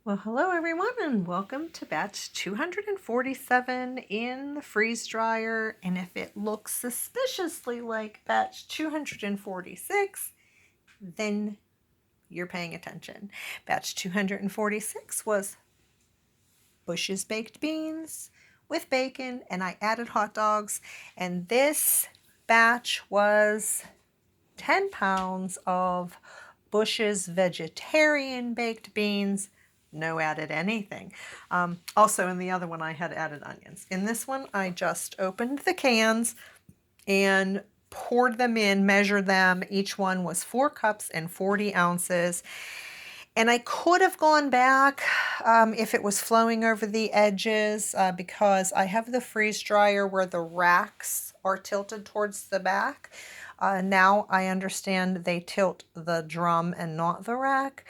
Well, hello everyone and welcome to batch 247 in the freeze dryer. And if it looks suspiciously like batch 246, then you're paying attention. Batch 246 was Bush's baked beans with bacon, and I added hot dogs. And this batch was 10 pounds of Bush's vegetarian baked beans, no added anything. Also in the other one I had added onions. In this one I just opened the cans and poured them in, measured them. Each one was 4 cups and 40 ounces. And I could have gone back if it was flowing over the edges because I have the freeze dryer where the racks are tilted towards the back. Now I understand they tilt the drum and not the rack.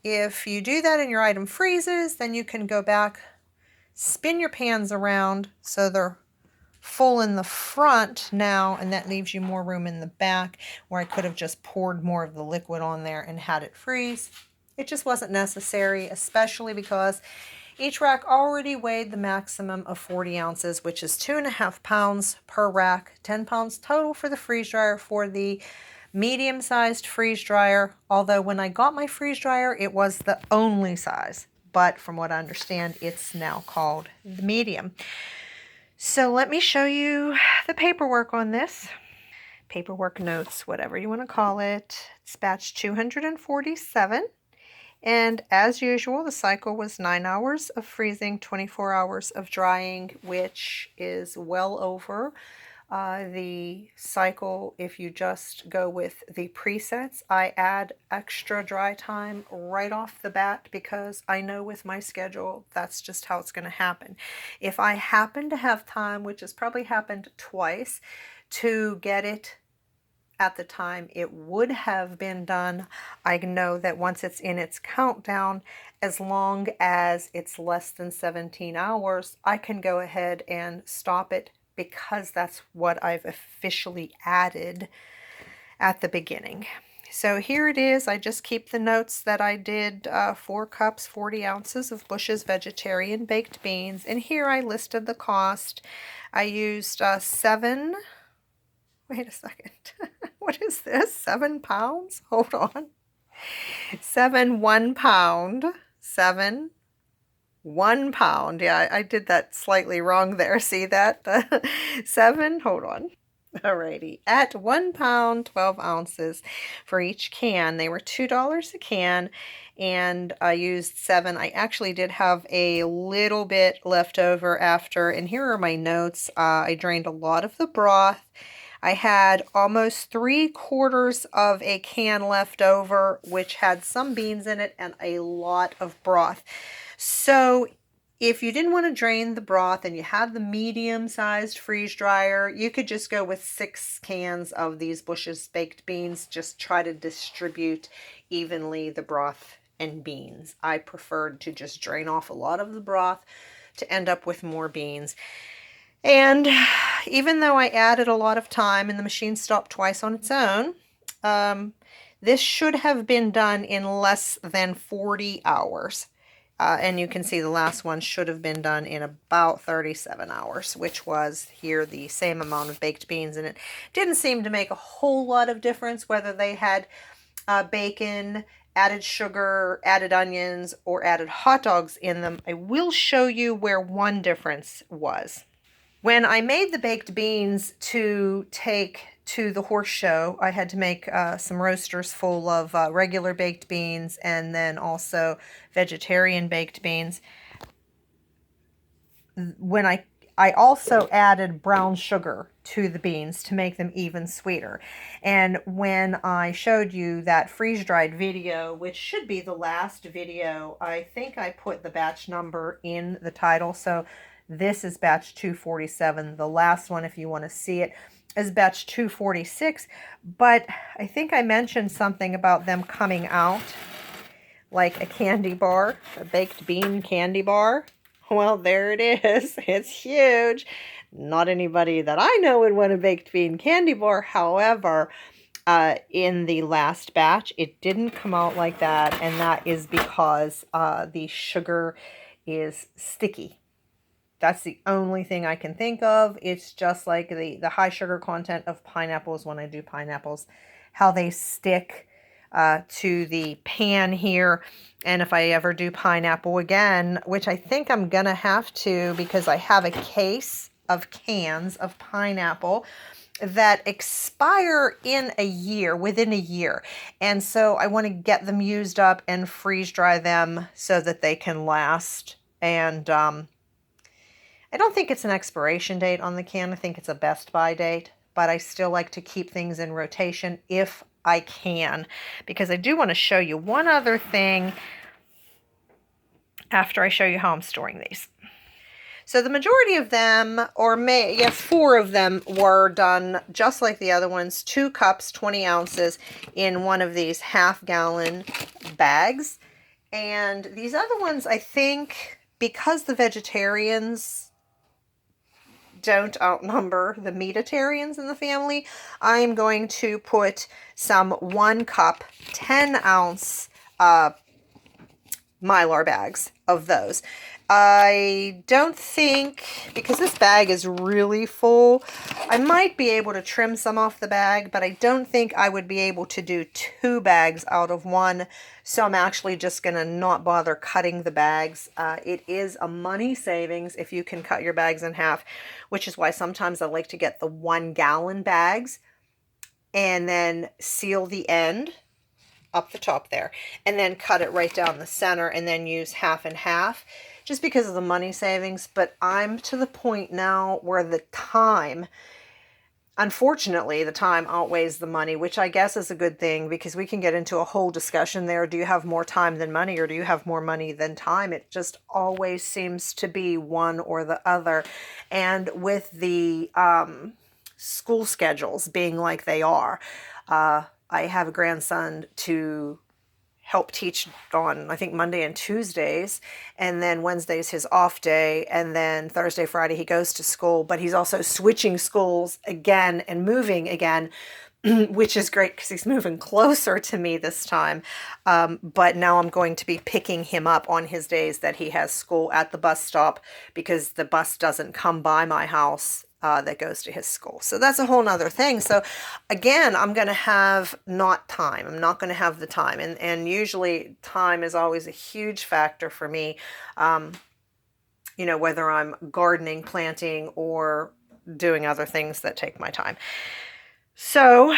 If you do that and your item freezes, then you can go back, spin your pans around so they're full in the front now, and that leaves you more room in the back where I could have just poured more of the liquid on there and had it freeze. It just wasn't necessary, especially because each rack already weighed the maximum of 40 ounces, which is 2.5 pounds per rack, 10 pounds total for the freeze dryer for the medium-sized freeze dryer. Although when I got my freeze dryer, it was the only size, but from what I understand, it's now called the medium. So let me show you the paperwork on this. Paperwork notes, whatever you want to call it. It's batch 247. And as usual, the cycle was 9 hours of freezing, 24 hours of drying, which is well over the cycle if you just go with the presets. I add extra dry time right off the bat because I know with my schedule that's just how it's going to happen. If I happen to have time, which has probably happened twice, to get it at the time it would have been done, I know that once it's in its countdown, as long as it's less than 17 hours, I can go ahead and stop it because that's what I've officially added at the beginning. So here it is. I just keep the notes that I did 4 cups, 40 ounces of Bush's vegetarian baked beans. And here I listed the cost. I used 7, wait a second. What is this? 7 pounds? Hold on. 7 1 pound. 7 1 pound. Yeah, I did that slightly wrong there. See that? 7, hold on. Alrighty. At 1 pound, 12 ounces for each can. They were $2 a can, and I used 7. I actually did have a little bit left over after, and here are my notes. I drained a lot of the broth. I had almost 3/4 of a can left over, which had some beans in it and a lot of broth. So if you didn't want to drain the broth and you had the medium-sized freeze dryer, you could just go with 6 cans of these Bush's baked beans. Just try to distribute evenly the broth and beans. I preferred to just drain off a lot of the broth to end up with more beans. And even though I added a lot of time and the machine stopped twice on its own, this should have been done in less than 40 hours. And you can see the last one should have been done in about 37 hours, which was here the same amount of baked beans. And it didn't seem to make a whole lot of difference whether they had bacon, added sugar, added onions, or added hot dogs in them. I will show you where one difference was. When I made the baked beans to take to the horse show, I had to make some roasters full of regular baked beans and then also vegetarian baked beans. When I also added brown sugar to the beans to make them even sweeter. And when I showed you that freeze-dried video, which should be the last video, I think I put the batch number in the title. So this is batch 247. The last one, if you want to see it, is batch 246. But I think I mentioned something about them coming out like a candy bar, a baked bean candy bar. Well, there it is. It's huge. Not anybody that I know would want a baked bean candy bar. However, in the last batch. It didn't come out like that, and that is because the sugar is sticky. That's the only thing I can think of. It's just like the high sugar content of pineapples when I do pineapples, how they stick to the pan here. And if I ever do pineapple again, which I think I'm going to have to because I have a case of cans of pineapple that expire in a year, within a year. And so I want to get them used up and freeze dry them so that they can last. And I don't think it's an expiration date on the can. I think it's a best by date, but I still like to keep things in rotation if I can, because I do want to show you one other thing after I show you how I'm storing these. So the majority of them, or four of them were done just like the other ones, 2 cups, 20 ounces in one of these half-gallon bags. And these other ones, I think, because the vegetarians don't outnumber the meatitarians in the family, I'm going to put some 1 cup, 10 ounce mylar bags of those. I don't think, because this bag is really full, I might be able to trim some off the bag, but I don't think I would be able to do 2 bags out of 1. So I'm actually just going to not bother cutting the bags. It is a money savings if you can cut your bags in half, which is why sometimes I like to get the 1-gallon bags and then seal the end up the top there, and then cut it right down the center, and then use half and half, just because of the money savings. But I'm to the point now where the time, unfortunately, the time outweighs the money, which I guess is a good thing, because we can get into a whole discussion there. Do you have more time than money, or do you have more money than time? It just always seems to be one or the other. And with the school schedules being like they are, I have a grandson to help teach on, I think, Monday and Tuesdays, and then Wednesday's his off day, and then Thursday, Friday he goes to school, but he's also switching schools again and moving again, which is great because he's moving closer to me this time. But now I'm going to be picking him up on his days that he has school at the bus stop, because the bus doesn't come by my house that goes to his school. So that's a whole nother thing. So again, I'm going to have not time. I'm not going to have the time. And usually time is always a huge factor for me, you know, whether I'm gardening, planting, or doing other things that take my time. So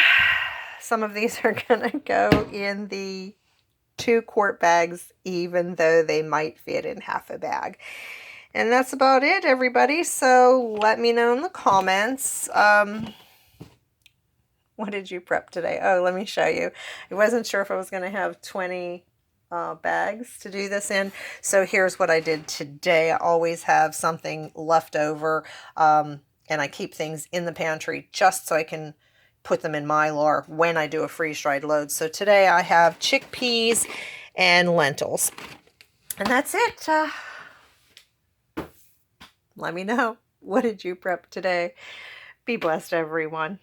some of these are going to go in the 2-quart bags, even though they might fit in half a bag. And that's about it, everybody. So let me know in the comments. What did you prep today? Oh, let me show you. I wasn't sure if I was going to have 20 bags to do this in. So here's what I did today. I always have something left over, and I keep things in the pantry just so I can put them in mylar when I do a freeze-dried load. So today I have chickpeas and lentils. And that's it. Let me know. What did you prep today? Be blessed, everyone.